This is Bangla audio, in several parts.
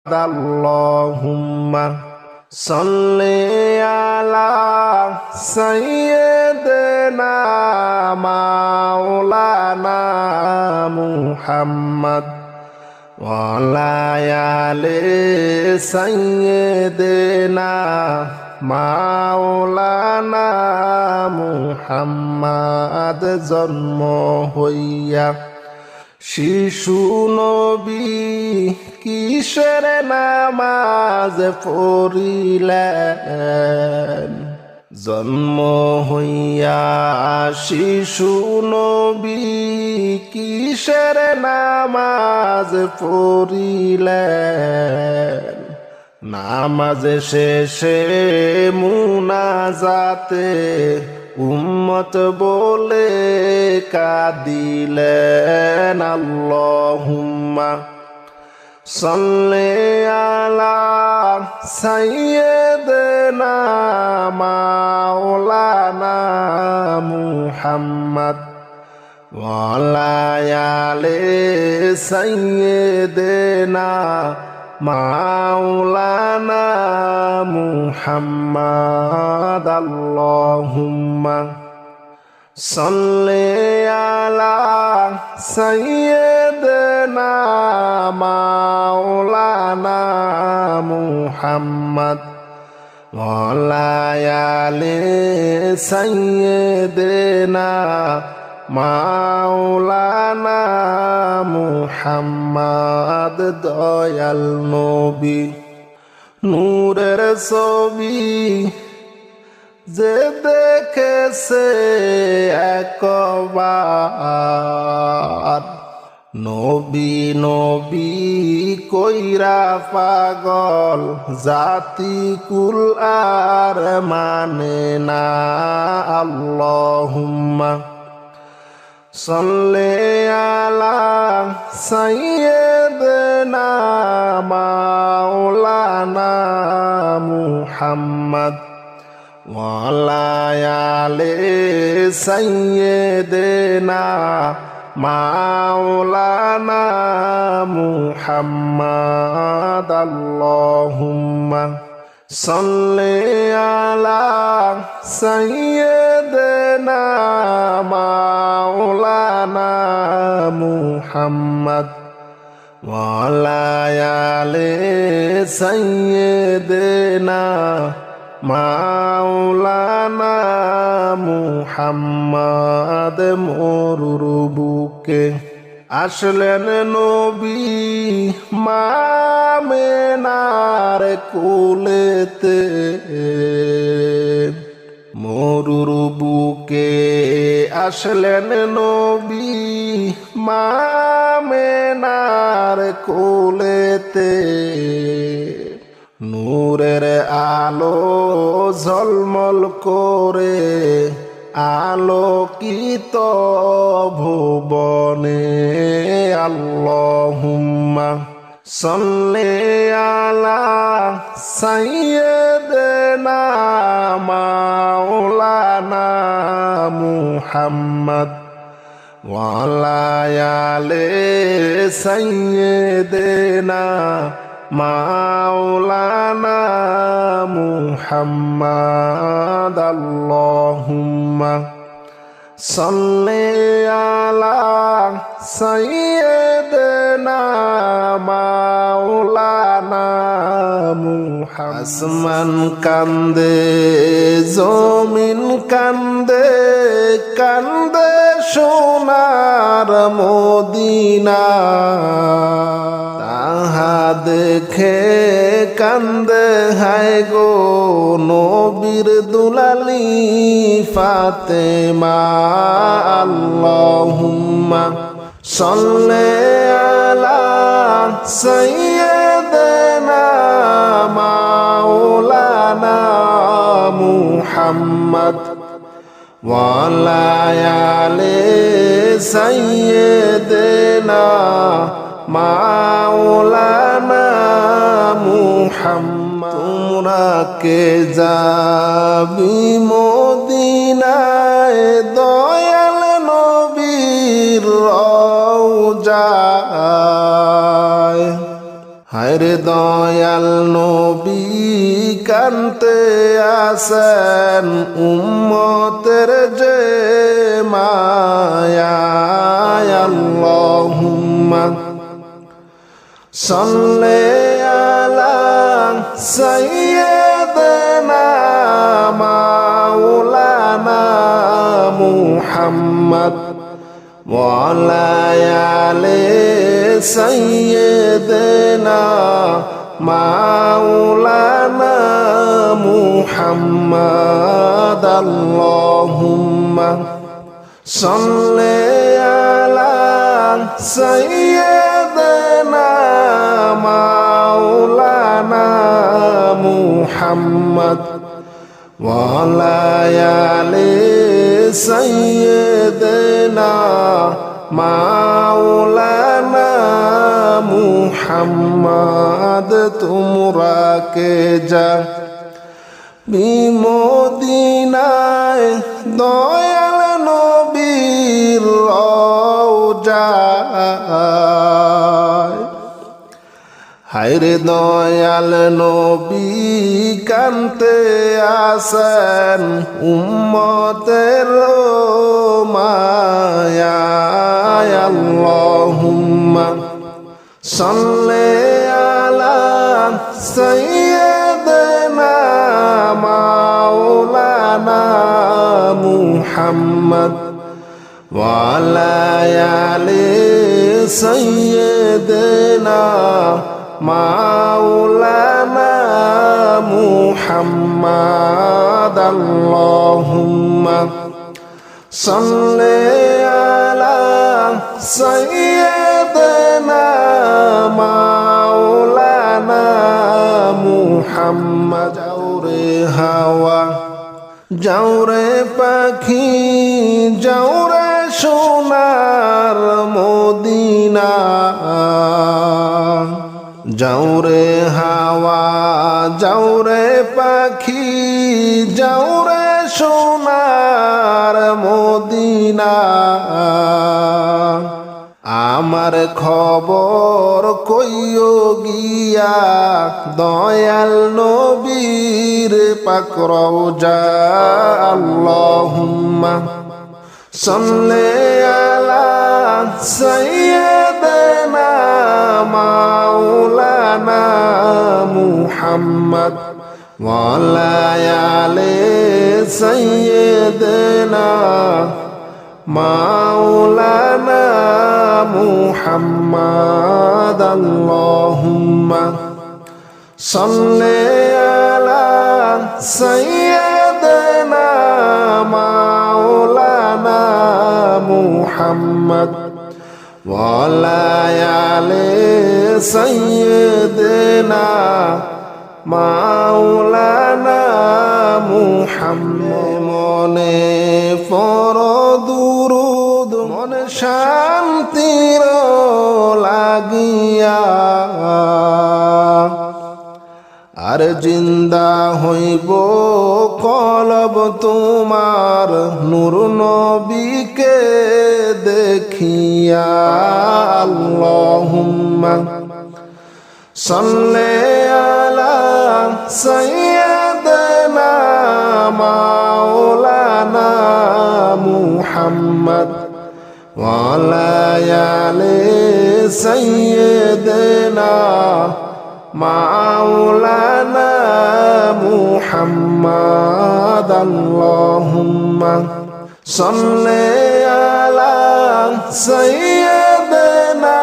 Allahumma salli ala sayyidina maulana Muhammad wa ala ali sayyidina maulana Muhammad জন্ম হইয়া শিশু নবী কিসের নামাজ পড়িলেন জন্ম হইয়া শিশু নবী কিসের নামাজ পড়িলেন নামাজ শেষে মুনাজাতে উম্মত বলে কাঁদিলেন আল্লাহুম্মা সাল্লি আলা সাইয়্যিদিনা মাওলানা মুহাম্মদ ওয়া আলা আলি সাইয়্যিদিনা মাওলানা মুহাম্মদ আল্লাহুম্মা সাল্লি আলা সাইয়্যিদিনা মাওলানা মুহাম্মদ ওয়া আলা আলি সাইয়্যিদিনা মাওলানা মুহাম্মদ দয়াল নবী নূরের ছবি যে দেখেছে একবার নবী নবী কইরা পাগল জাতি কুল আর মানে না আল্লাহুম্মা সাল্লি আলা সাইয়্যিদিনা মাওলানা মুহাম্মদ ওয়া আলা আলি সাইয়্যিদিনা মাওলানা মুহাম্মদ আল্লাহুম্মা সাল্লি আলা সাইয়্যিদিনা মাওলানা মুহাম্মদ ওয়া আলা আলি সাইয়্যিদিনা মাওলানা মুহাম্মদ মরুর বুকে আসলেন নবী মা আমেনার কোলেতে মরুর বুকে আসলেন নবী মা আমেনার কোলেতে নূরের আলো ঝলমল করে আলোকিত ভুবনে আল্লাহুম্মা সাল্লি আলা সাইয়্যিদিনা মাওলানা মুহাম্মদ ওয়া আলা আলি সাইয়্যিদিনা মাওলানা মুহাম্মদ আল্লাহুম্মা সাল্লি আলা সাইয়্যিদিনা মাওলানা মুহাম্মদ আসমান কান্দে জমিন কান্দে কান্দে সোনার মদিনা তাহা দেখে কান্দে হায় গো নবীর দুলালি ফাতেমা আল্লাহুম্মা সাল্লি আলা সাইয়্যিদিনা মাওলানা মুহাম্মদ ওয়া আলা আলি সাইয়্যিদিনা মাওলানা মুহাম্মদ তোমরা কে যাবি মদিনায় দয়াল নবীর রওজায় হায়রে দয়াল নবী কানতে আসেন উম্মতের যে মায়ায় আল্লাহুম্মা সাল্লি আলা সাইয়্যিদিনা মাওলানা মুহাম্মদ ওয়া আলা আলি সাইয়্যিদিনা মাওলানা মুহাম্মদ আল্লাহুম্মা সাল্লি আলা সাইয়্যিদিনা মাওলানা মুহাম্মদ ওয়া আলা আলি সাইয়্যিদিনা মাওলানা মুহাম্মদ তোমরা কে যা মদিনায় দয়াল নবীর রওজায় হায়রে দয়াল নবী কানতে আসেন উম্মতের মায়ায় আল্লাহুম্মা সাল্লি আলা সাইয়্যিদিনা মাওলানা মুহাম্মদ ওয়া আলা আলি সাইয়্যিদিনা মাওলানা মুহাম্মদ আল্লাহুম্মা সাল্লি আলা সাইয়্যিদিনা মাওলানা মুহাম্মদ যাওরে হাওয়া যাওরে পাখি যাওরে সোনার মদিনা যাওরে হাওয়া যাওরে পাখি যাওরে সোনার মদিনা আমার খবর কইও গিয়া দয়াল নবীর পাক রওজা আল্লাহুম্মা সাল্লি আলা সাইয়্যিদিনা মাওলানা মুহাম্মদ ওয়া আলা আলি সাইয়্যিদিনা মাওলানা মুহাম্মদ আল্লাহুম্মা সাল্লি আলা সাইয়্যিদিনা মাওলানা মুহাম্মদ ওয়া আলা আলি সাইয়্যিদিনা মাওলানা মুহাম্মদ মনে পড়ো দুরূদ মনে শান্তির লাগিয়া আর জিন্দা হইব কলব তোমার নূর নবীকে দেখিয়া আল্লাহুম্মা সাল্লি আলা সাইয়্যিদিনা মাওলানা মুহাম্মদ ওয়া আলা আলি সাইয়্যিদিনা মাওলানা মুহাম্মদ আল্লাহুম্মা সাল্লি আলা সাইয়্যিদিনা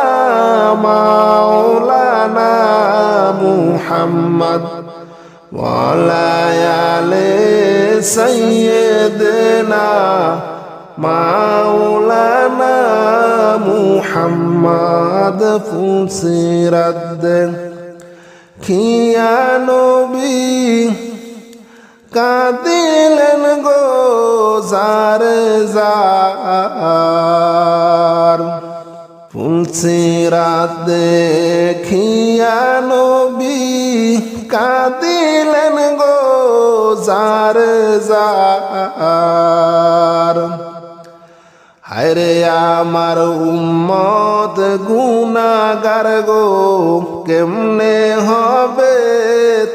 মাওলানা মুহাম্মদ ওয়া আলা আলি সাইয়্যিদিনা মাওলানা মুহাম্মদ ফুলসিরাত খিয়া নবী কাঁদিলেন গো জার জার ফুলসিরাত দেখিয়া নবী কাঁদিলেন গো জার জার হায়রে আমার উম্মত গুনাহগার গো, কেমনে হবে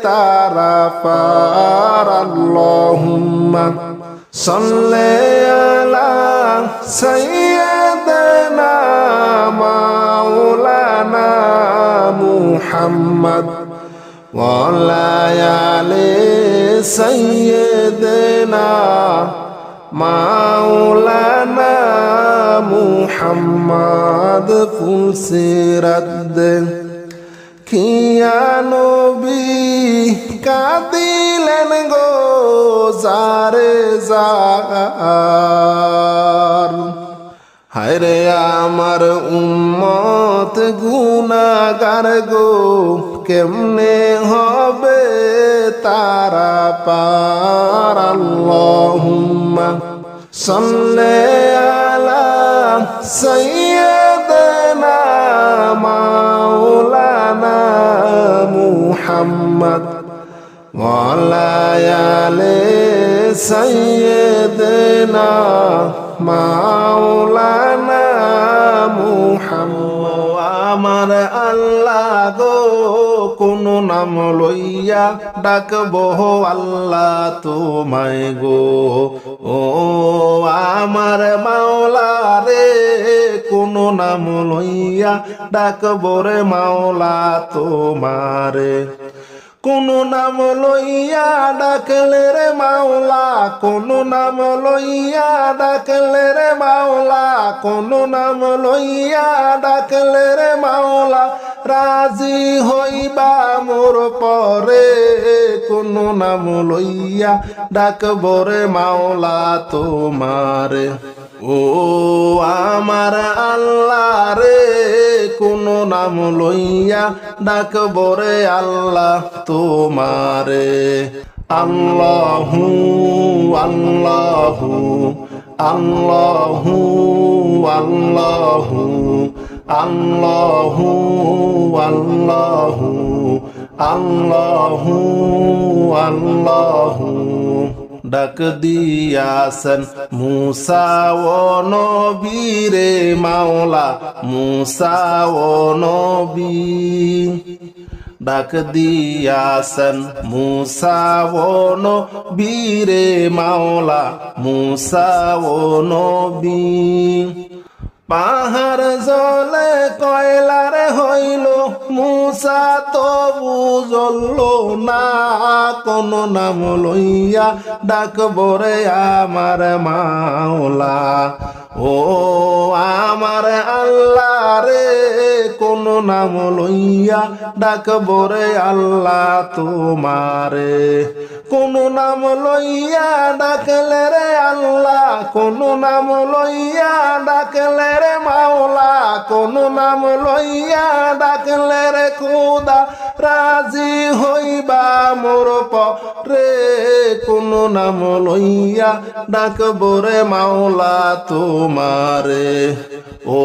তারা পার। আল্লাহুম্মা সাল্লি আলা সাইয়্যিদিনা মাওলানা মুহাম্মদ ওয়া আলা আলি সাইয়্যিদিনা মাওলানা মুহাম্মদ। ফুলসিরাত খিয়া নবী কাঁদিলেন গো জারে জার। হায়রে আমার উম্মত গুনাহগার গো, কেমনে হবে তারা পার। আল্লাহুম্মা সাল্লি আলা সাইয়্যিদিনা মাওলানা মুহাম্মদ ওয়া আলা আলি সাইয়্যিদিনা মাওলানা মুহাম্মদ। আমার আল্লাহ গো, কোন নাম লইয়া ডাকবো আল্লাহ তোমায় গো। ও আমার মাওলা রে, কোন নাম লইয়া ডাকবো রে মাওলা তোমারে। কোন নাম লইয়া ডাকলে রে মাওলা, কোন নাম লইয়া ডাকলে রে মাওলা, কোন নাম লইয়া ডাকলে রে মাওলা রাজি হইবা মোর পরে। কোন নাম লইয়া ডাকবো রে মাওলা তোমারে। ও আমার আল্লাহ রে, কোন নাম লইয়া ডাকবো রে আল্লাহ তোমারে। আল্লাহু আল্লাহু আল্লাহু আল্লাহু আল্লাহু আল্লাহু আল্লাহু আল্লাহু। ডাক দিয়াছেন মুসা ও নবী রে মাওলা, মুসা ও নবী। ডাক দিয়াছেন মুসা ও নবী রে মাওলা, মুসা ও নবী। পাহাড় জলে কয়লার হইল, মুসা তবু জ্বলল না। কোন নাম লইয়া ডাকবো রে আমার মাওলা। ও আমার আল্লাহ রে, কোন নাম লইয়া ডাকবো রে আল্লাহ তোমারে। কোন নাম লইয়া ডাকলে রে আল্লাহ, কোন নাম লইয়া ডাকলে রে মাওলা, কোন নাম লইয়া ডাকলে রে খোদা রাজি হইবা মোর পরে। কোন নাম লইয়া ডাকবো রে মাওলা তোমারে। ও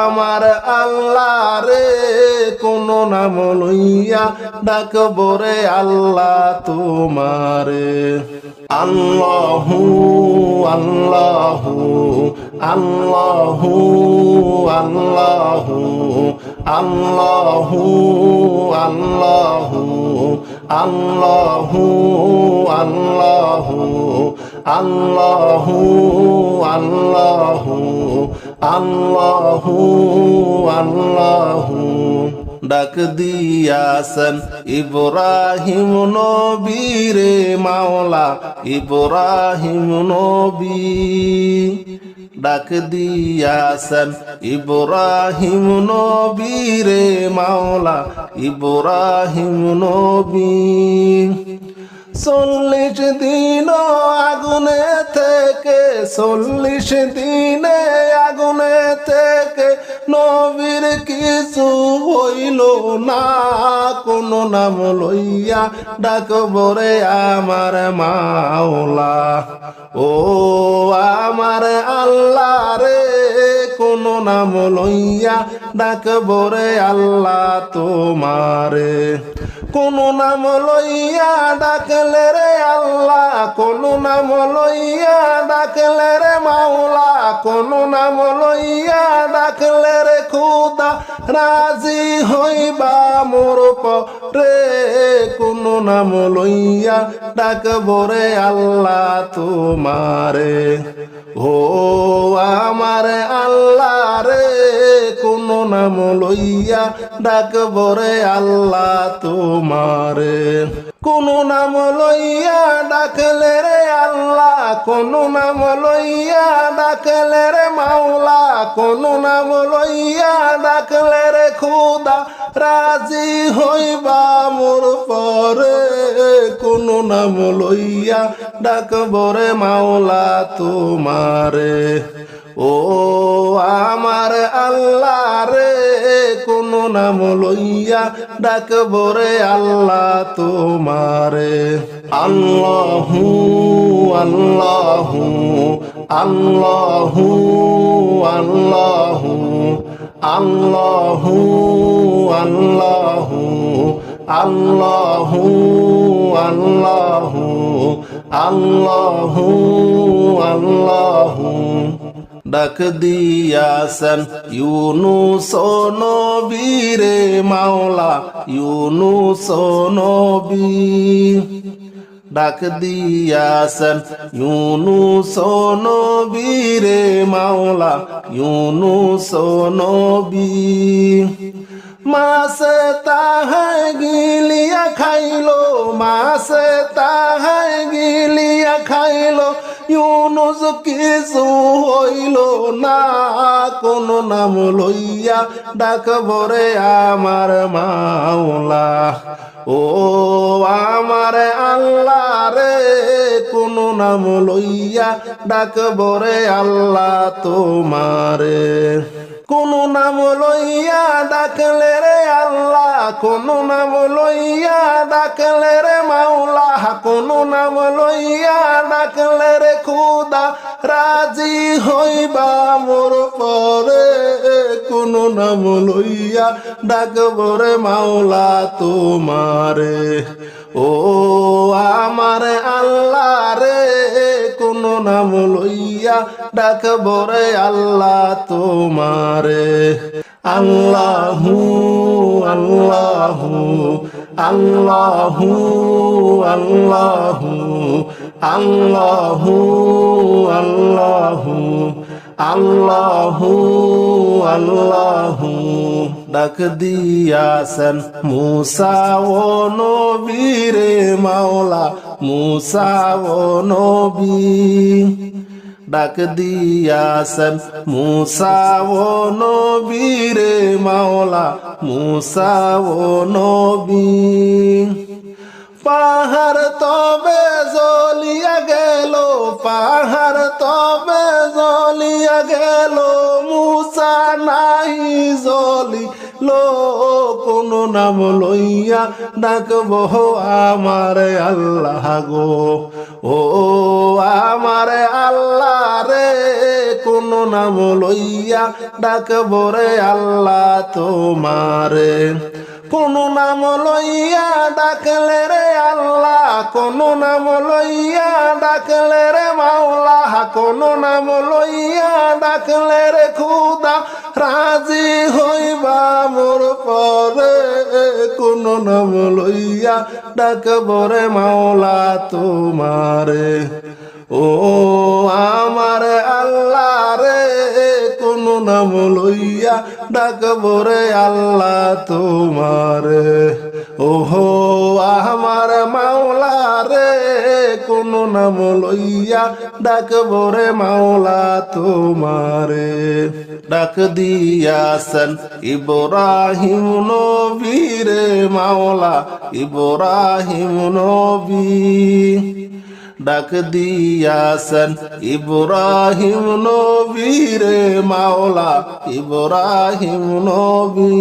আমার আল্লাহ রে, কোন নাম লইয়া ডাকবো রে আল্লাহ তোমারে। আল্লাহু আল্লাহু আল্লাহু আল্লাহু আল্লাহু আল্লাহু আল্লাহু আল্লাহু আল্লাহু আল্লাহু আল্লাহু আল্লাহু। ডাক দিয়াছেন ইব্রাহিম নবী রে মাওলা, ইব্রাহিম নবী। ডাক দিয়াছেন ইব্রাহিম নবী রে মাওলা, ইব্রাহিম নবী। 40 দিন আগুনে থেকে, 40 দিনে আগুনে থেকে নবীর কিছু হইল না। কোন নাম লইয়া ডাকবো রে আমার মাওলা। ও আমার আল্লাহ রে, কোন নাম লইয়া ডাকবো রে আল্লাহ তোমারে। কোন নাম লইয়া ডাক ডাকলে রে আল্লাহ কোন নাম লইয়া ডাকলে রে মাওলা কোন নাম লইয়া ডাকলে রে খুদা রাজি হইবা মোর পরে কোন নাম লইয়া ডাকব রে আল্লাহ তোমারে ও আমার আল্লাহ রে কোন নাম লইয়া ডাকব রে আল্লাহ তোমারে কোন নাম লইয়া ডাকলে রে আল্লাহ কোন নাম লইয়া ডাকলে রে মাওলা কোন নাম লইয়া ডাকলে রে খুদা রাজি হইবা মোর পরে কোন নাম লইয়া ডাকব রে মাওলা তোমারে ও আমার আল্লাহ রে কোন নাম লইয়া ডাকব রে আল্লাহ তোমারে আল্লাহু আল্লাহু আল্লাহু আল্লাহু আল্লাহু আল্লাহু আল্লাহু আল্লাহু আল্লাহু আল্লাহু ডাক দিয়াছেন ইউনুস নবীরে মাওলা ইউনুস নবী ডাক দিয়াছেন ইউনুস নবীরে মাওলা ইউনুস নবী মাছে তাহাই গিলিয়া খাইলো মাছে তাহাই গিলিয়া খাইলো ইউনুস কিছু হইল না কোন নাম লইয়া ডাকব রে আমার মাওলা ও আমার আল্লাহ রে কোন নাম লইয়া ডাকব রে আল্লাহ তোমারে কোন নাম লইয়া ডাকলে রে আল্লাহ কোন নাম লইয়া ডাকলে রে মাওলা কোন নাম লইয়া ডাকলে রে খুদা রাজি হইবা মোর পরে কোন নাম লইয়া ডাকব রে মাওলা তোমারে ও আমার আল্লাহ রে কোন নাম লইয়া ডাকব রে আল্লাহ তোমারে আল্লাহু আল্লাহু আল্লাহু আল্লাহু আল্লাহু আল্লাহু আল্লাহু আল্লাহু ডাক দিয়াছেন মুসা ও নবীরে মাওলা মুসা ও নবী ডাক দিয়াছেন মুসা ও নবীরে মাওলা মুসা ও নবী পাহাড় তবে জ্বলিয়া গেল পাহাড় তবে জ্বলিয়া গেল মুসা নাই জ্বলি লো কোন নাম লইয়া ডাকব আমার আল্লাহ গো ও আমার আল্লাহ রে কোন নাম লইয়া ডাকব রে আল্লাহ তোমারে কোন নাম লইয়া ডাকলে রে আল্লাহ কোন নাম লইয়া ডাকলে রে মাওলা কোন নাম লইয়া ডাকলে রে খুদা রাজি হইবা মোর পরে কোন নাম লইয়া ডাকব রে মাওলা তোমারে ও আমার আল্লাহ রে কোন নাম লইয়া ডাকব রে আল্লাহ তোমারে ওহো আমার মাওলা রে কোন নাম লইয়া ডাকব রে মাওলা তোমারে ডাক দিয়াছেন ইব্রাহিম নবীরে মাওলা ইব্রাহিম নবী ডাক দিয়াছেন ইব্রাহিম নবীরে মাওলা ইব্রাহিম নবী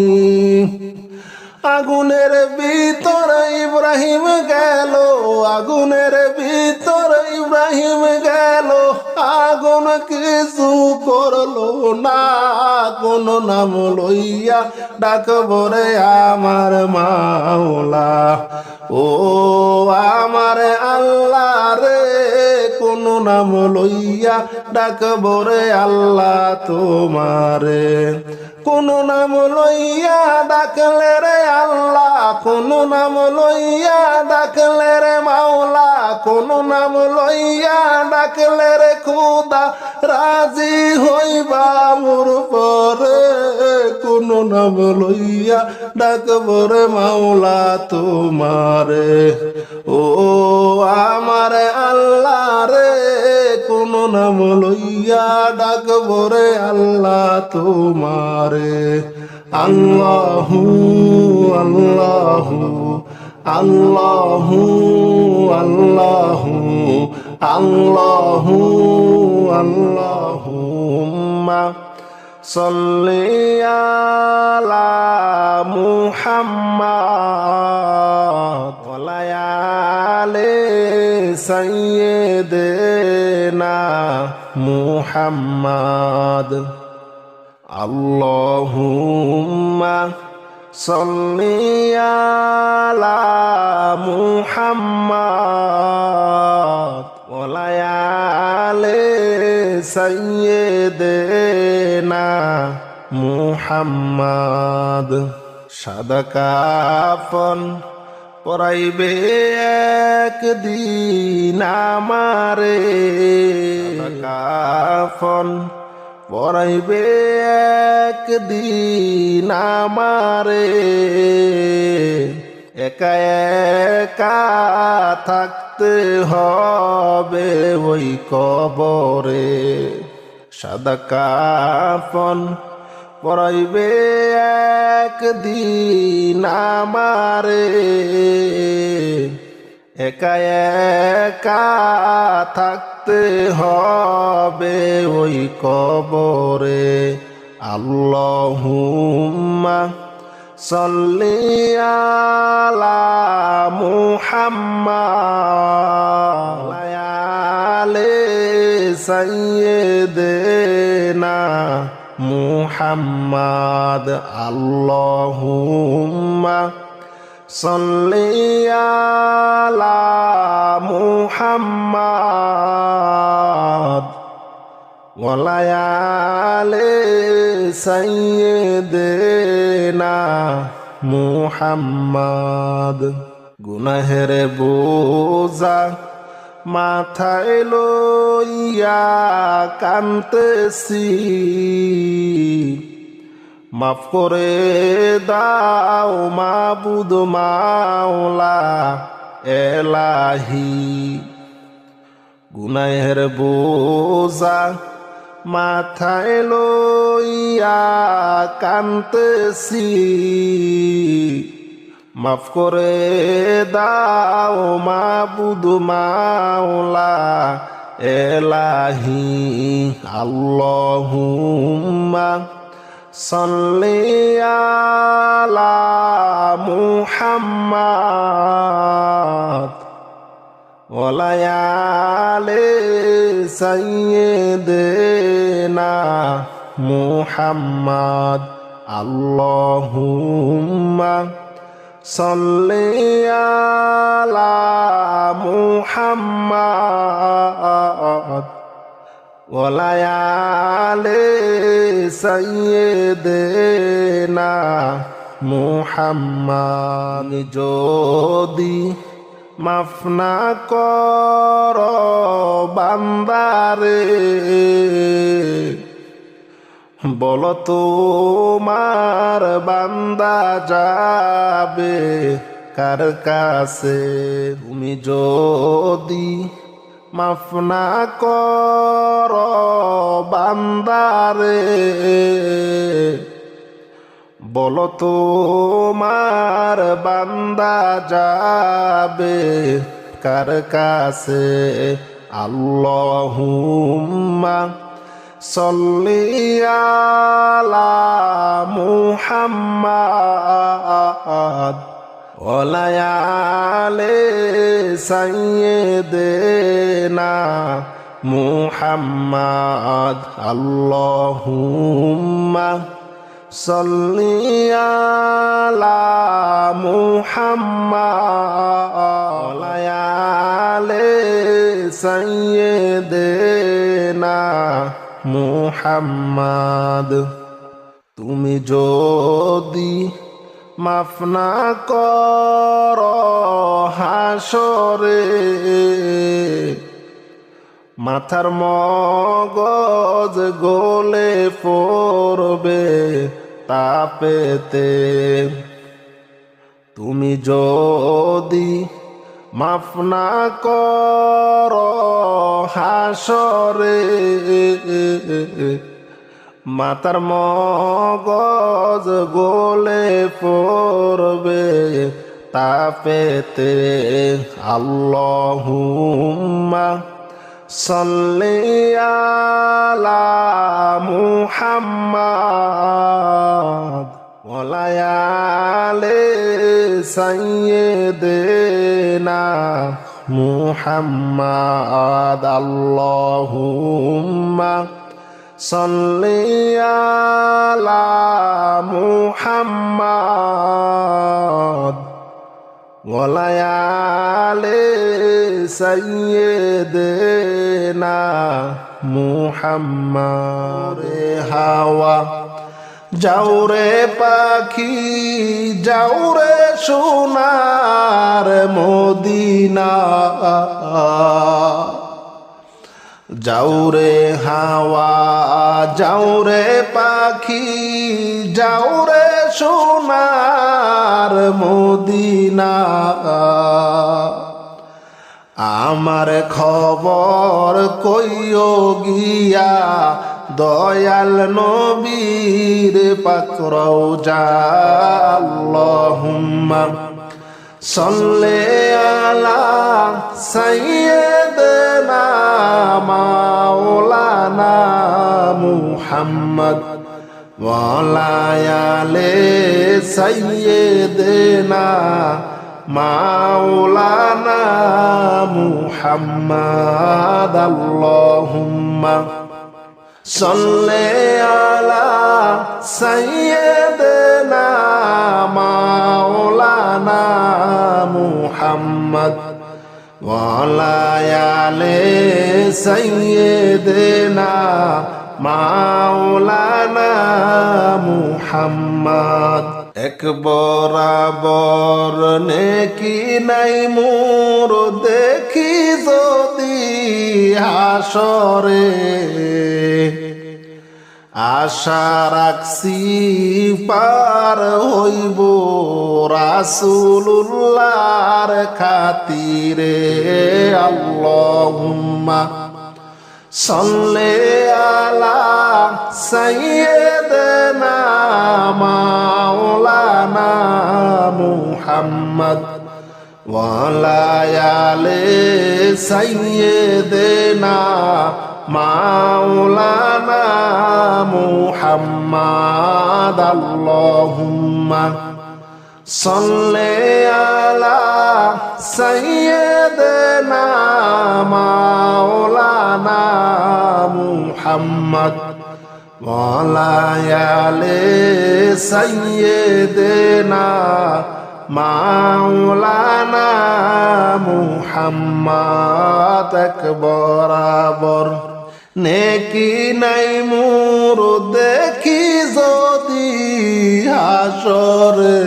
আগুনের ভিতর ইব্রাহিম গেল আগুনের ভিতর ইব্রাহিম গেল আগুন কিছু করলো না কোন নাম লইয়া ডাকব রে আমার মাওলা ও আমার নাম লইয়া ডাকব রে আল্লাহ তোমারে কোন নাম লইয়া ডাকলে রে আল্লাহ কোন নাম লইয়া ডাকলে রে মাওলা কোন নাম লইয়া ডাকলে রে খোদা রাজি হইবা মোর পরে কোন নাম লইয়া ডাকব রে মাওলা তোমারে ও আমার আল্লাহ রে কোন নাম লইয়া ডাকব রে আল্লাহ তোমারে আল্লাহু আল্লাহু আল্লাহু আল্লাহু আল্লাহু আল্লাহুম্মা সাল্লি আলা মুহাম্মাদ ওয়া আলি সাইয়্যিদিনা মুহাম্মাদ আল্লাহুম্মা সাল্লি আলা মুহাম্মাদ ওয়া আলি সাইয়্যিদিনা মুহাম্মাদ সাদা কাফন পরাইবে একদিন আমারে কাফন পরাইবে একদিন আমারে একা একা থাকতে হবে ওই কবরে সাদা কাফন পরাইবে একদিন আমারে একা একা থাকতে হবে ওই কবরে আল্লাহুম্মা সাল্লি আলা মুহাম্মাদ ওয়া আলি সাইয়্যিদিনা মুহাম্মাদ আল্লাহুম্মা সাল্লি আলা মুহাম্মাদ ওয়া আলি সাইয়্যিদিনা মুহাম্মাদ গুনাহের বোঝা মাথায় লইয়া কান্তেছি মাফ করে দাও মাবুদ মাওলা এলাহি গুনাহের বোঝা মাথায় লইয়া কান্তেছি মাফ করে দাও মাবুদ মাওলা এলাহি আল্লাহুম্মা সাল্লি আলা মুহাম্মাদ ওয়া আলি সাইয়্যিদিনা মুহাম্মাদ আল্লাহুম্মা সাল্লি আলা মুহাম্মাদ ওয়া আলি সাইয়্যিদিনা মুহাম্মাদ যদি মাফ না কর বান্দারে বলো তোমার বান্দা যাবে কার কাছে তুমি যদি মাফ না কর বান্দারে বলো তোমার বান্দা যাবে কার কাছে আল্লাহুম্মা সাল্লি আলা মুহাম্মাদ ওয়া আলি সাইয়্যিদিনা মুহাম্মাদ আল্লাহুম্মা صلي على محمد آل سيدنا মুহাম্মদ। তুমি যদি মাফ না কর হাসরে, মাথার মগজ গলে পড়বে তাপেতে। তুমি যদি মাফ না কর হাসরে, মাতার মগজ গলে পড়বে তাপেতে। আল্লাহুম্মা সাল্লি আলা মুহাম্মাদ ওয়া আলি সাইয়্যিদিনা মুহাম্মাদ। আল্লাহুম্মা সাল্লি আলা মুহাম্মাদ ওয়া আলি সাইয়্যিদিনা মুহাম্মাদ। হাওয়া যাও রে পাখি যাও রে সোনার মদিনা, যাও রে হাওয়া যাও রে পাখি যাও রে সোনার মদিনা। আমার খবর কইও গিয়া দয়াল নবীর পাক রওজা। আল্লাহুম্মা সাল্লি আলা সাইয়্যিদিনা মাওলানা মুহাম্মদ ওয়া আলি সাইয়্যিদিনা মাওলানা মুহাম্মদ। আল্লাহুম্মা সাল্লি আলা সাইয়্যিদিনা মাওলানা মুহাম্মদ ওয়া আলি সাইয়্যিদিনা মাওলানা মুহাম্মদ। এক বরাবর নেকি নাই মোর দেখি যদি হাসরে, আশা রাখছি পার হইব রাসূলুল্লাহর খাতিরে। আল্লাহুম্মা সাল্লি আলা সাইয়্যিদিনা মাওলানা মুহাম্মদ ওয়া আলি সাইয়্যিদিনা মাওলানা মুহাম্মদ। আল্লাহুম্মা সাল্লি আলা সাইয়্যিদিনা মাওলানা মুহাম্মদ ওয়া আলি সাইয়্যিদিনা মাওলানা মুহাম্মদ। এক বরাবর নেকি নাই মোর দেখি যদি হাসরে,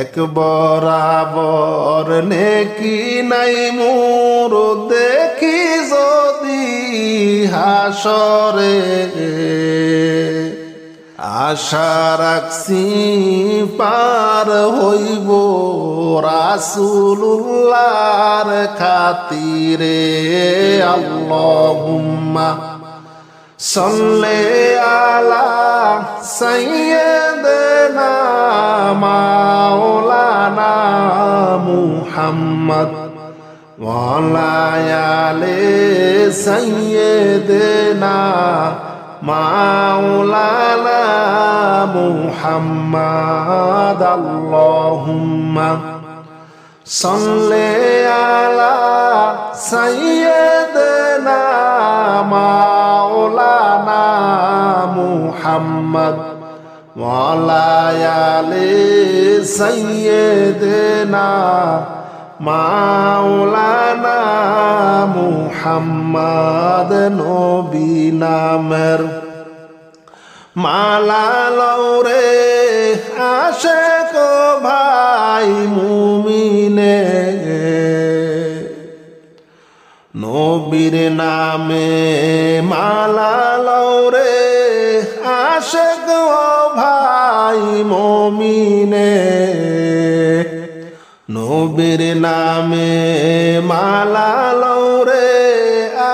এক বরাবর নেকি নাই মোর দেখি যদি হাসরে, আশা রাখছি পার হইব রাসূলুল্লাহর খাতিরে। আল্লাহুম্মা সাল্লি আলা সাইয়্যিদিনা মাওলানা মুহাম্মদ ওয়া আলি সাইয়্যিদিনা মাওলানা মুহাম্মদ। আল্লাহুম্মা সাল্লি আলা সাইয়্যিদিনা মাওলানা মুহাম্মদ ওয়ালা আলি সাইয়্যিদিনা মাওলানা মুহাম্মদ নবী নামের মালা লওরে আশেক ভাই মুমিনে নবীর নামে মালা লওরে আশেক ভাই মুমিনে নবীর নামে মালা লওরে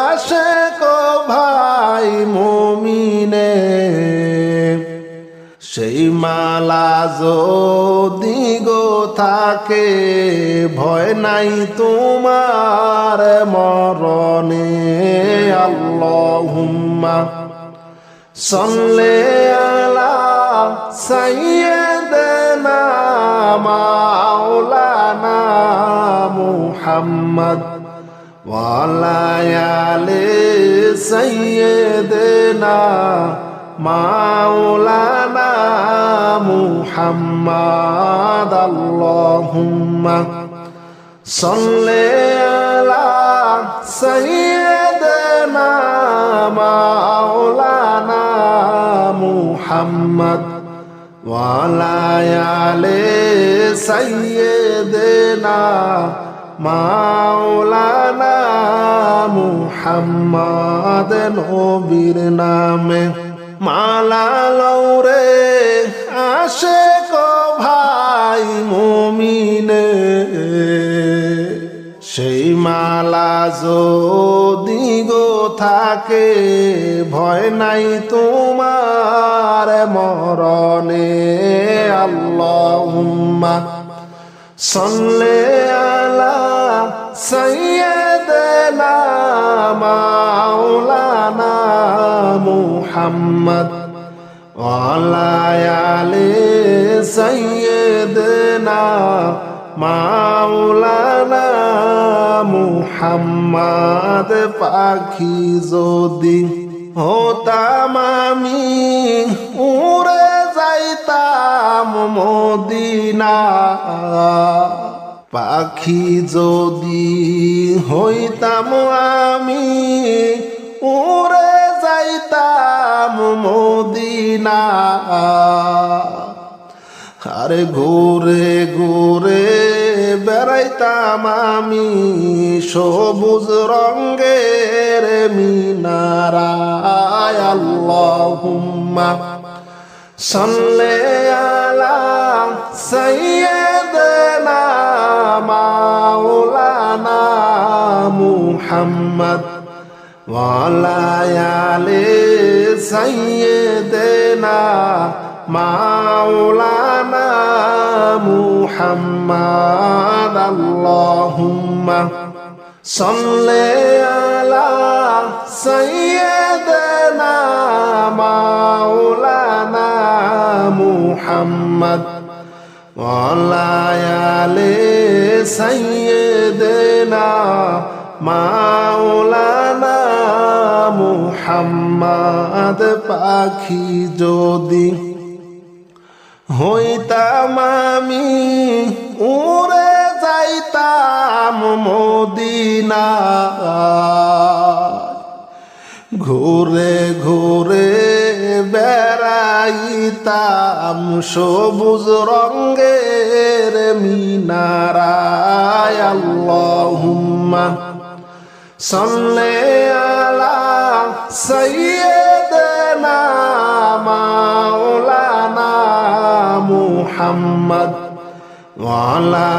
আশেক ভাই মুমিনে সেই মালা যদি গো থাকে ভয় নাই তোমার মরণে আল্লাহুম্মা সাল্লি আলা সাইয়্যিদিনা মাওলানা মুহাম্মদ ওয়ালা আলি সাইয়্যিদিনা মাওলানা মুহাম্মদ আল্লাহুম্মা সাল্লি আলা সাইয়্যিদিনা মাওলানা মুহাম্মদ ওয়ালা আলি সাইয়্যিদিনা মাওলানা মুহাম্মদ নবীর নামে মালা লওরে আশেক ভাই মুমিনে সেই মালা যদি গো থাকে ভয় নাই তোমার মরণে আল্লাহুম্মা সাল্লি আলা সাইয়্যিদিনা মাওলানা মুহাম্মদ ওয়ালা আলি সাইয়্যিদিনা মাওলানা মুহাম্মদ পাখি যদি হতাম আমি উড়ে যাইতাম মদিনা পাখি যদি হইতাম আমি উড়ে যাইতাম মদিনা আরে ঘুরে ঘুরে বেড়াইতাম আমি সবুজ রঙ্গের মিনারায় আল্লাহুম্মা সাল্লি আলা সাইয়্যিদিনা মাওলানা মুহাম্মদ ওয়ালা আলি সাইয়্যিদিনা মাওলানা মুহাম্মদ আল্লাহুম্মা সাল্লি আলা সাইয়্যিদিনা মাওলানা মুহাম্মদ ওয়ালা আলি সাইয়্যিদিনা মাওলানা মুহাম্মদ পাখি যদি হইতাম আমি উড়ে যাইতাম মদিনা ঘুরে ঘুরে বেড়াইতাম সবুজ রঙ্গের মিনারায় আল্লাহুম্মা সাল্লি আলা সাইয়্যিদিনা মাওলানা মুহাম্মদ ওয়ালা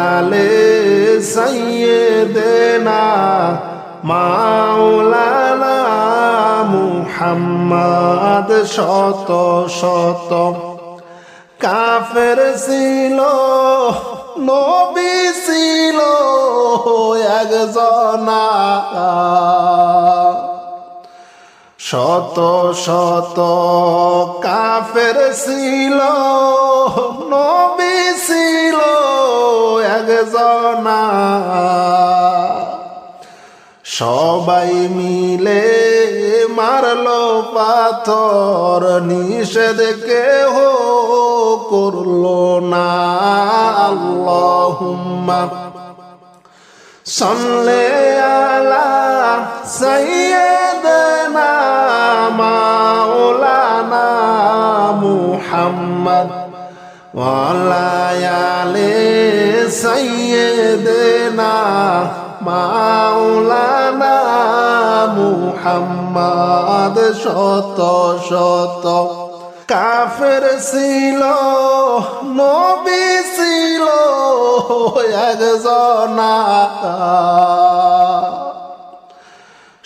আলি সাইয়্যিদিনা মাওলানা মুহাম্মদ শত শত কাফের ছিল নবী ছিল একজনা শত শত কাফের ছিল নবী ছিল একজনা সবাই মিলে মারলো পাথর নিষেধ কেহ করলো না আল্লাহুম্মা সাল্লি আলা সাইয়্যিদিনা মাওলানা মুহাম্মদ ওয়া আলা আলি সাইয়্যিদিনা মাওলানা মুহাম্মদ শত শত কাফের ছিল নবী ছিল একজনা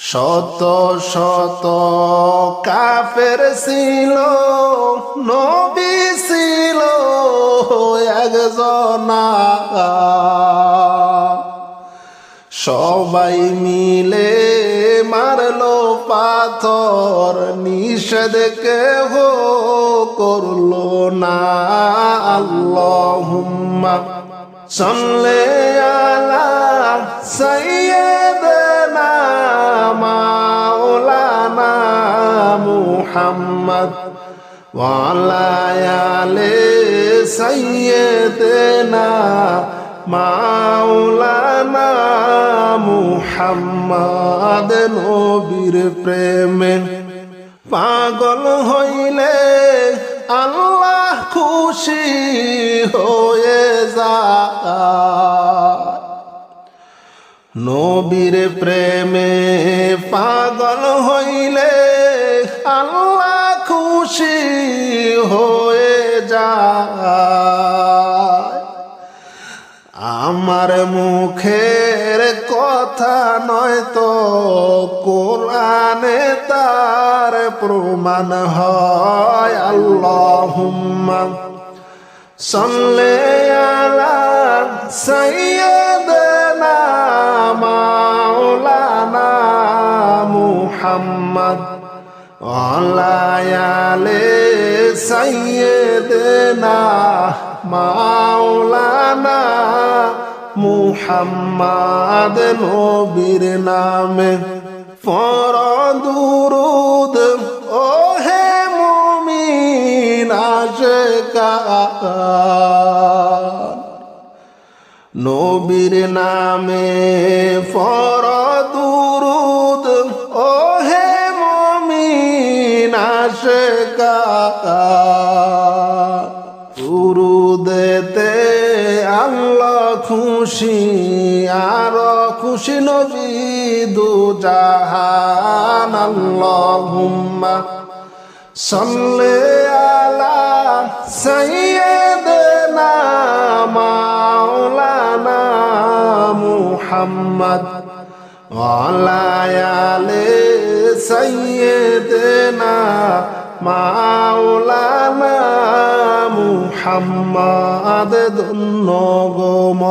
শত শত কাফের ছিল নবী ছিল একজনা সবাই মিলে মারলো পাথর নিষেধ কেহ করলো না আল্লাহুম্মা সাল্লি আলা সাইয়্যিদিনা মাওলানা মুহাম্মদ ওয়া আলা আলি সাইয়্যিদিনা মাওলানা মুহাম্মদ নবীর প্রেমে পাগল হইলে আল্লাহ খুশি হয়ে যায় নবীর প্রেমে পাগল হইলে আল্লাহ খুশি হয়ে যায় আমার মুখের কথা নয় তো কোরআনে তার প্রমাণ হয় আল্লাহুম্মা সাল্লি আলা সাইয়্যিদিনা মাওলানা মুহাম্মদ ওয়া আলা আলি সাইয়্যিদিনা মাওলানা মুহাম্মদ নবীর নামে পড় দুরূদ ও হে মুমিন আশিকান নবীর নামে পড় দুরূদ ও হে মুমিন আশিকান দুরূদেতে আল্লাহ খুশি আর খুশি নবী দু জাহান আল্লাহুম্মা সাল্লি আলা সাইয়্যিদিনা মাওলানা মুহাম্মদ ওয়া আলা আলি সাইয়্যিদিনা মাওলানা মুহাম্মদ ধন্যগম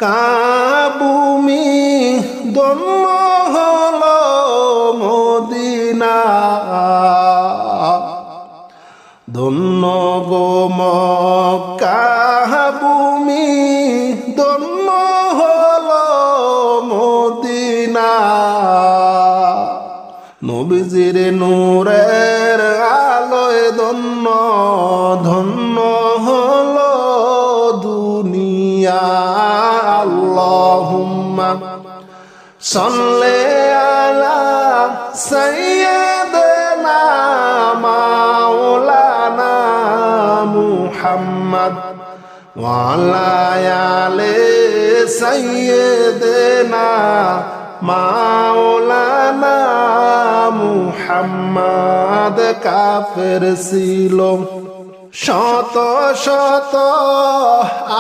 কাবুমি ধন্য হল মদিনা ধন্য গম কাবুমি ধন্য হল মদিনা নবীজির নূরের আলোয় ধন্য ধন্য হল দুনিয়া আল্লাহুম্মা সাল্লি আলা সাইয়্যিদিনা মাওলানা মুহাম্মদ ওয়া আলা আলি সাইয়্যিদিনা মাওলানা মুহাম্মদ কাফের ছিল শত শত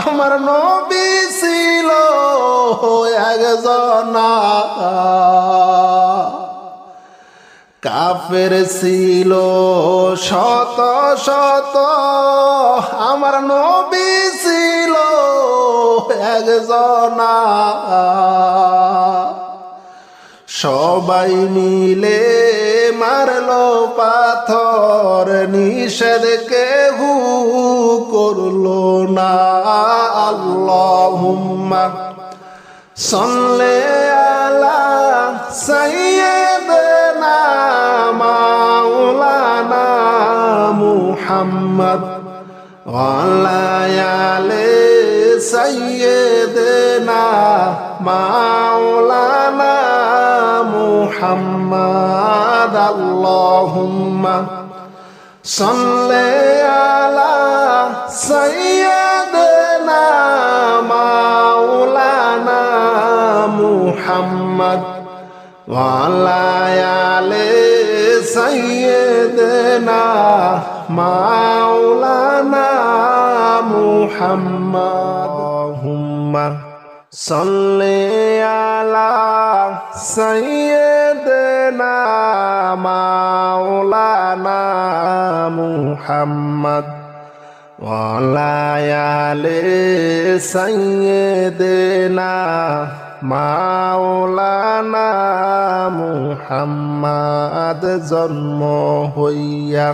আমার নবী ছিল একজনা কাফের ছিল শত শত আমার নবী ছিল একজনা সবাই মিলে মারলো পাথর নিষেধ কেহু করলো না আল্লাহুম্মা সাল্লি আলা সাইয়্যিদিনা মুহাম্মদ ওয়ালা আলে সাইয়্যিদিনা মাওলানা মুহাম্মদ আল্লাহুম্মা সাল্লি আলা সাইয়্যিদিনা মাওলানা মুহাম্মদ ওয়ালা আলে সাইয়্যিদিনা মাওলানা মুহাম্মদ আল্লাহুম্মা সাল্লি আলা সাইয়্যিদিনা মাওলানা মুহাম্মদ ওয়ালা আলে সাইয়্যিদিনা মাওলানা মুহাম্মদ জন্ম হইয়া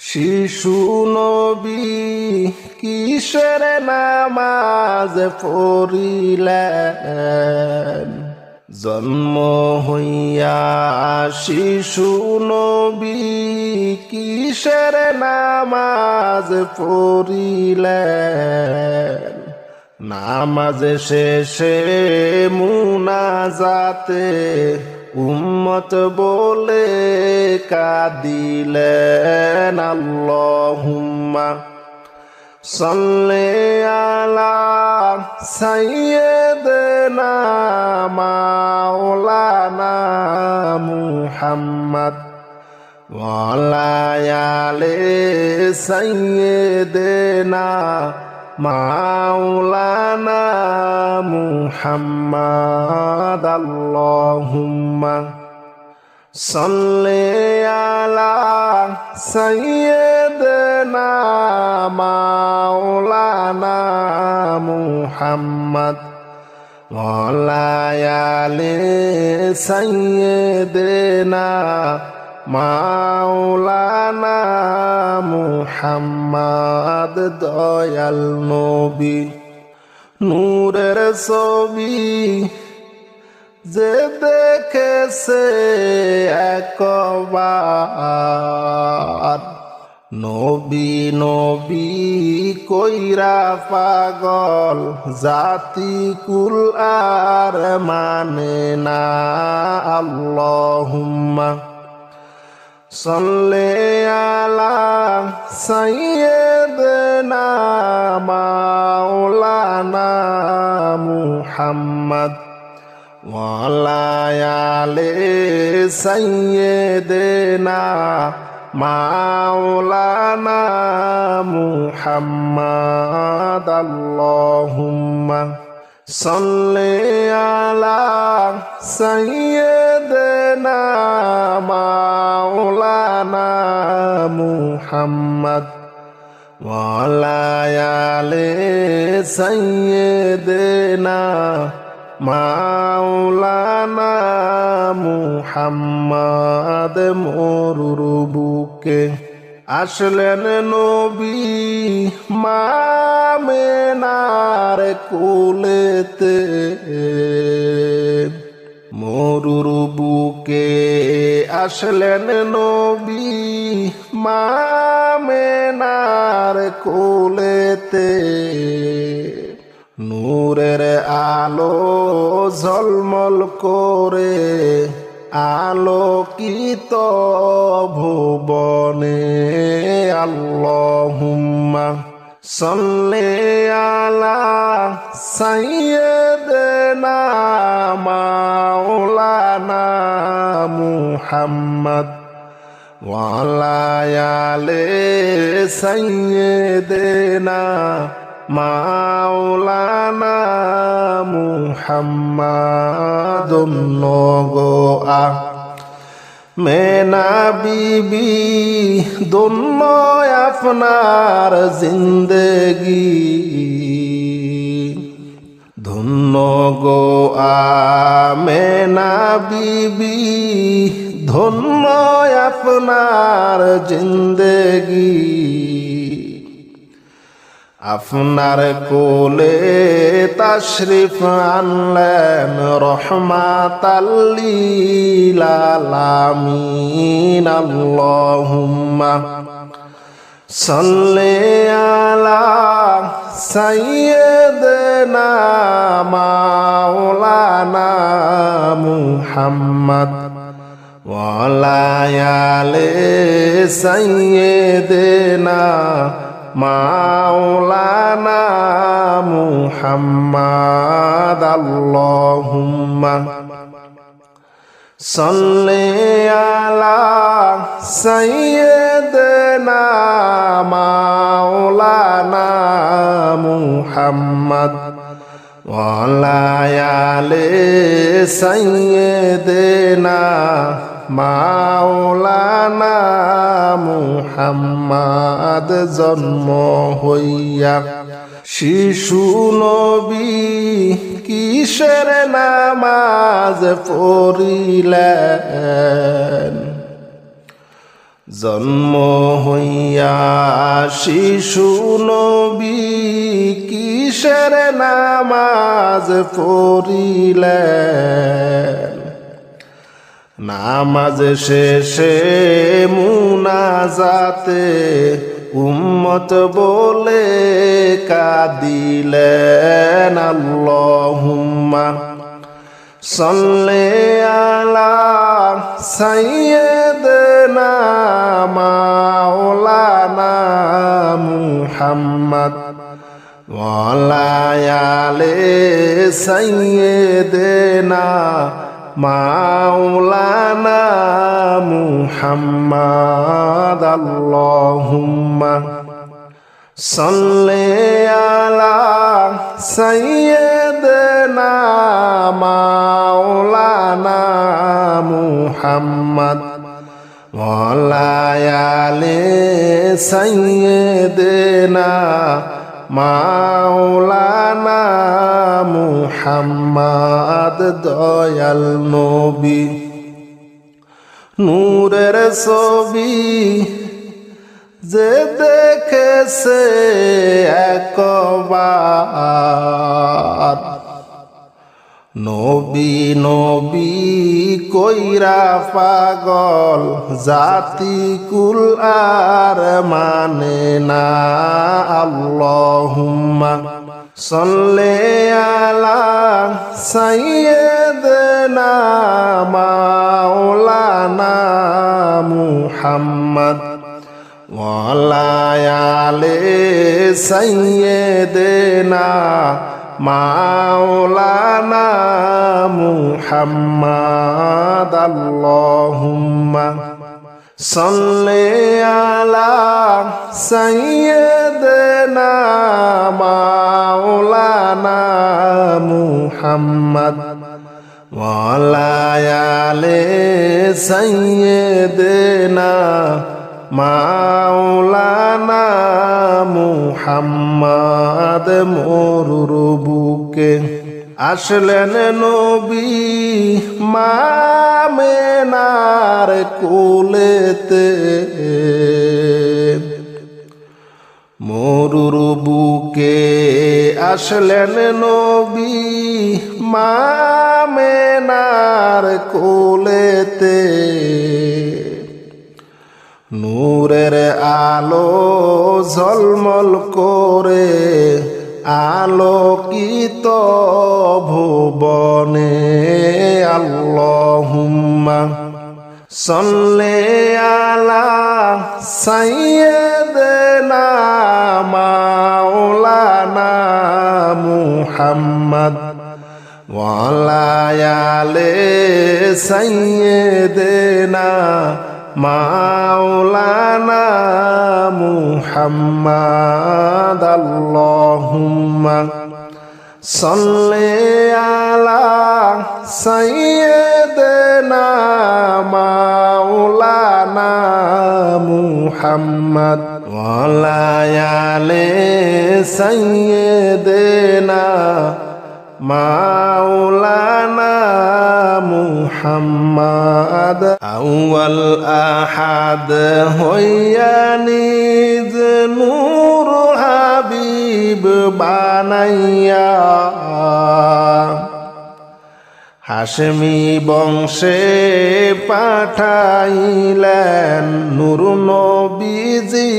শিশু নবী কিসের নামাজ পড়িলেন জন্ম হইয়া শিশু নবী কিসের নামাজ পড়িলেন নামাজ শেষে মুনাজাতে উম্মত বলে কাঁদিলেন আল্লাহুম্মা সাল্লি আলা সাইয়্যিদিনা মাওলানা মুহাম্মদ ওয়ালা আলে সাইয়্যিদিনা মাওলানা মুহাম্মদ আল্লাহুম্মা সাল্লি আলা সাইয়্যিদিনা মাওলানা মুহাম্মদ ওয়ালা আলে সাইয়্যিদিনা মাওলানা মুহাম্মদ দয়াল নবী নূরের ছবি যে দেখেছে একবার নবী নবী কইরা পাগল জাতি কুল আর মানে না আল্লাহুম্মা সাল্লি আলা সাইয়্যিদিনা মাওলানা মুহাম্মদ ওয়ালা আলে সাইয়্যিদিনা মাওলানা মুহাম্মদ আল্লাহুম্মা সাল্লি আলা সাইয়্যিদিনা মাওলানা মুহাম্মদ ওয়ালা আলে সাইয়্যিদিনা মাওলানা মুহাম্মদ মরুর বুকে আসলেন নবী মা আমেনার কোলেতে মরুর বুকে আসলেন নবী মা আমেনার কোলেতে নূরের আলো ঝলমল করে আলোকিত ভুবনে আল্লাহুম্মা সাল্লি আলা সাইয়্যিদিনা মাওলানা মুহাম্মদ ওয়া আলা আলি সাইয়্যিদিনা মাওলানা মুহাম্মাদুন নগোয়া মেনা বিবি দোন্ন আপনার জিন্দগি ধন্য গো মেনা বিবি ধন্য আপনার জিন্দগি আপনার কোলে তাশরিফ আনলেন রহমাতাল লিল আলামিন আল্লাহুম্মা সাল্লি আলা সাইয়্যিদিনা মাওলানা মুহাম্মদ ওয়া আলা আলি সাইয়্যিদিনা মাওলানা মুহাম্মদ আল্লাহুম্মা সাল্লি আলা সাইয়্যিদিনা মাওলানা মুহাম্মদ ওয়া আলা আলি সাইয়্যিদিনা মাওলানা মুহাম্মদ জন্ম হইয়া শিশু নবী কিসের নামাজ পড়িলেন জন্ম হইয়া শিশু নবী কিসের নামাজ পড়িলেন নামাজ শেষে মুনাজাতে উম্মত বলে কাঁদিলেন আল্লাহুম্মা সাল্লি আলা সাইয়্যিদিনা মাওলানা মুহাম্মদ ওয়া আলা আলি সাইয়্যিদিনা মাওলানা মুহাম্মদ আল্লাহুম্মা সাল্লি আলা সাইয়্যিদিনা মাওলানা মুহাম্মদ ওয়া আলা আলি সাইয়্যিদিনা মাওলানা মুহাম্মদ দয়াল নবী নূরের ছবি যে দেখেছে একবার নবী নবী কইরা পাগল জাতি কুল আর মানে না আল্লাহুম্মা সাল্লি আলা সাইয়্যিদিনা মাওলানা মুহাম্মদ ওয়া আলা আলি সাইয়্যিদিনা মাওলানা মুহাম্মদ আল্লাহুম্মা সাল্লি আলা সাইয়্যিদিনা মাওলানা মুহাম্মদ ওয়া আলা আলি সাইয়্যিদিনা মাওলানা মুহাম্মদ মরুর বুকে আসলেন নবী মা আমেনার কোলেতে মরুর বুকে আসলেন নবী মা আমেনার কোলেতে নূরের আলো ঝলমল করে আলোকিত ভুবনে আল্লাহুম্মা সাল্লি আলা সাইয়্যিদিনা মাওলানা মুহাম্মদ ওয়া আলা আলি সাইয়্যিদিনা মাওলানা মুহাম্মদ আল্লাহুম্মা সাল্লি আলা সাইয়্যিদিনা মাওলানা মুহাম্মদ ওয়া আলা আলি সাইয়্যিদিনা মাওলানা মুহাম্মদ আউয়াল আহাদ হইয়া নিজ নূর হাবিব বানাইয়া হাশমি বংশে পাঠাইলেন নূর নবীজি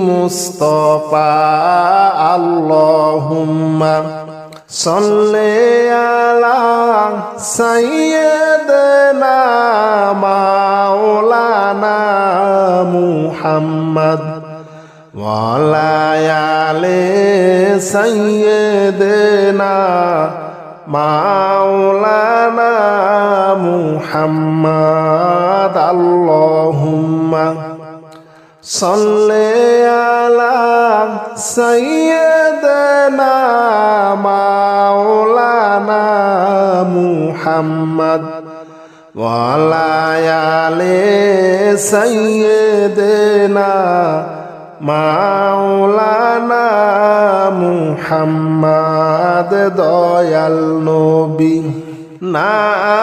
মুস্তাফা আল্লাহুম্মা সাল্লি আলা সাইয়্যিদিনা মাওলানা মুহাম্মদ ওয়া আলা আলি সাইয়্যিদিনা মাওলানা মুহাম্মদ আল্লাহুম্মা সাল্লি আলা সাইয়্যিদিনা মাওলানা মুহাম্মদ ওয়া আলা আলি সাইয়্যিদিনা মাওলানা মুহাম্মদ দয়াল নবী না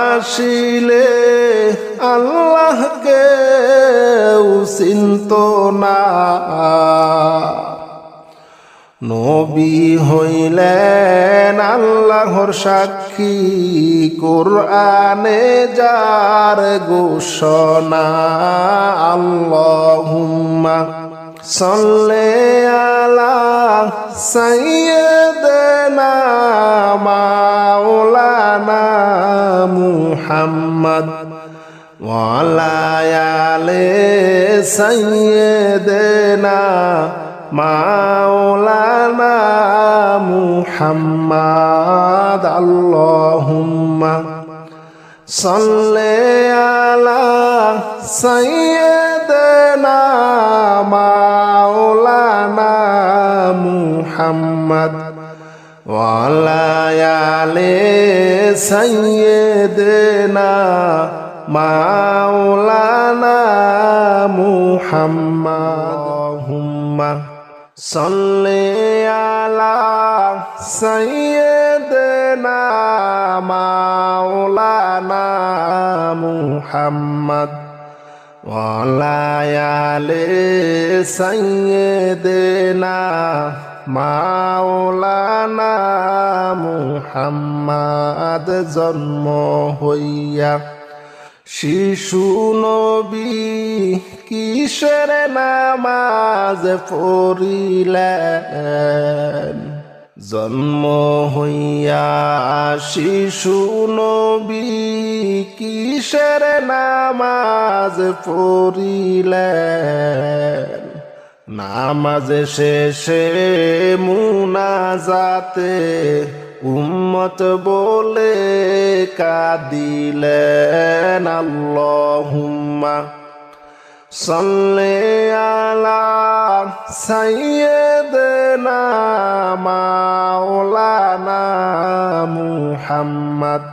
আসিলে আল্লাহকে চিনত না নবী হইলেন আল্লাহর সাক্ষী কুরআনে যার ঘোষণা আল্লাহুম্মা সাল্লি আলা সাইয়্যিদিনা মাওলানা মুহাম্মদ ওয়া আলা আলি সাইয়্যিদিনা মাওলানা মুহাম্মদ আল্লাহুম্মা সাল্লি আলা সাইয়্যিদিনা মাওলানা মুহাম্মদ ওয়া আলা আলি সাইয়্যিদিনা মাওলানা মুহাম্মদ আল্লাহুম্মা সাল্লি আলা সাইয়্যিদিনা মাওলানা মুহাম্মদ ওয়া আলা আলি সাইয়্যিদিনা মাওলানা মুহাম্মদ জন্ম হইয়া শিশু নবী কিসের নামাজ পড়িলেন জন্ম হইয়া শিশু নবী কিসের নামাজ পড়িলেন নামাজ শেষে মুনাজাতে উম্মত বলে কাঁদিলেন আল্লাহুম্মা সাল্লি আলা সাইয়্যিদিনা মাওলানা মুহাম্মদ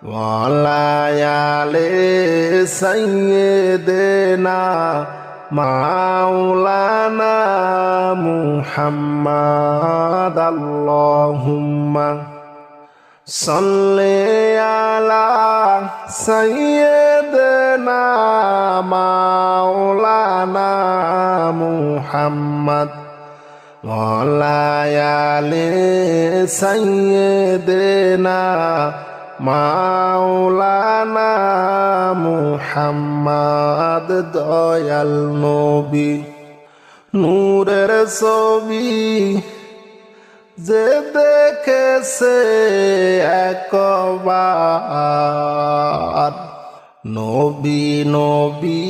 ওয়া আলা আলি সাইয়্যিদিনা মাওলানা মুহাম্মদ আল্লাহুম্মা সাল্লি আলা সাইয়্যিদিনা মাওলানা মুহাম্মদ ওয়া আলা আলি সাইয়্যিদিনা মাওলানা মুহাম্মদ দয়াল নবী নূরের ছবি যে দেখেছে একবার নবী নবী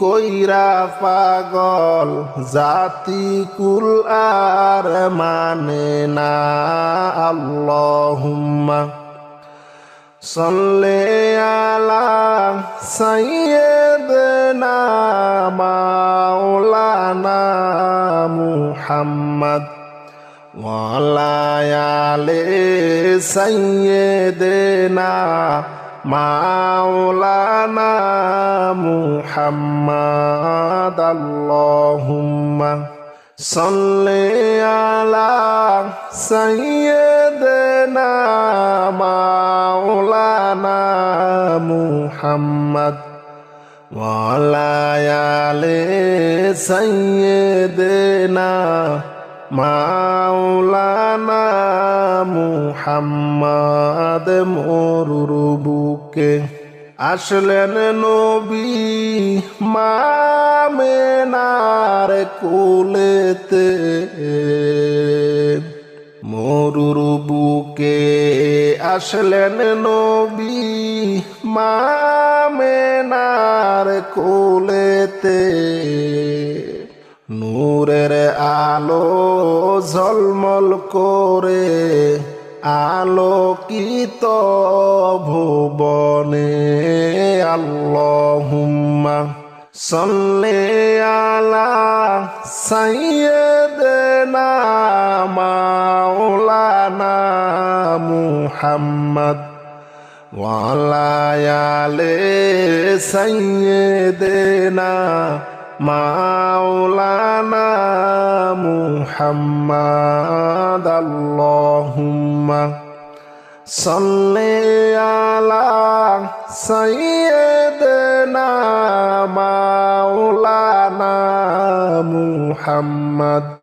কইরা পাগল জাতি কুল আর মানে না আল্লাহুম্মা সাল্লি আলা সাইয়্যিদিনা মাওলানা মুহাম্মদ ওয়া আলা আলি সাইয়্যিদিনা মাওলানা মুহাম্মদ আল্লাহুম্মা সাল্লি আলা সাইয়্যিদিনা মাওলানা মুহাম্মদ ওয়া আলা আলি সাইয়্যিদিনা মাওলানা মুহাম্মদ মরুর বুকে আসলেন নবী মামেনার কোলেতে মরুর বুকে আসলেন নবী মামেনার কোলেতে নূরের আলো ঝলমল করে আলোকিত ভুবনে আল্লাহুম্মা সাল্লি আলা সাইয়্যিদিনা মাওলানা মুহাম্মদ ওয়া আলা আলি সাইয়্যিদিনা মাওলানা মুহাম্মদ আল্লাহুম্মা সাল্লি আলা সাইয়্যিদিনা মাওলানা মুহাম্মদ